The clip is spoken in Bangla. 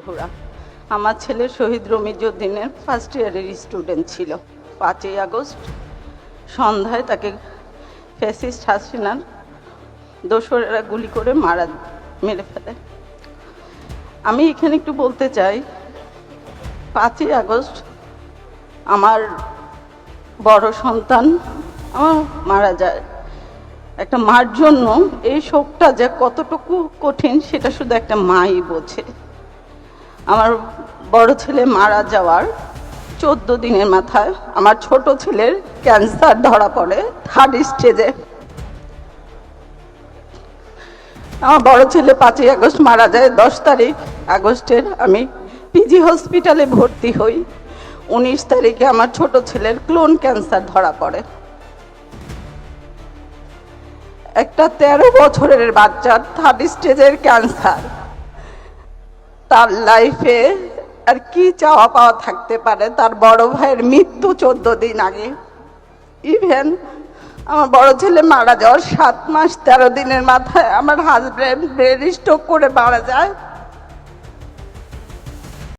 ঘোরা। আমার ছেলে শহীদ রমিজউদ্দিনের ফার্স্ট ইয়ারের স্টুডেন্ট ছিল। 5ই আগস্ট সন্ধ্যায় তাকে ফ্যাসিস্ট হাসিনার দোসরেরা গুলি করে মেরে ফেলে। আমি এখানে একটু বলতে চাই, 5ই আগস্ট আমার বড় সন্তান আমার মারা যায়। একটা মার জন্য এই শোকটা যে কতটুকু কঠিন সেটা শুধু একটা মাই বোঝে। আমার বড় ছেলে মারা যাওয়ার 14 দিনের মাথায় আমার ছোট ছেলের ক্যান্সার ধরা পড়ে 3rd স্টেজে। আমার বড় ছেলে 5ই আগস্ট মারা যায়। 10 তারিখ আগস্টের আমি পিজি হসপিটালে ভর্তি হই। 19 তারিখে আমার ছোট ছেলের ক্লোন ক্যান্সার ধরা পড়ে। একটা 13 বছরের বাচ্চার 3rd স্টেজের ক্যান্সার, তার লাইফে আর কি চাওয়া পাওয়া থাকতে পারে? তার বড় ভাইয়ের মৃত্যু 14 দিন আগে। ইভেন আমার বড় ছেলে মারা যাওয়ার 7 মাস 13 দিনের মাথায় আমার হাজব্যান্ড ব্রেন স্ট্রোক করে মারা যায়।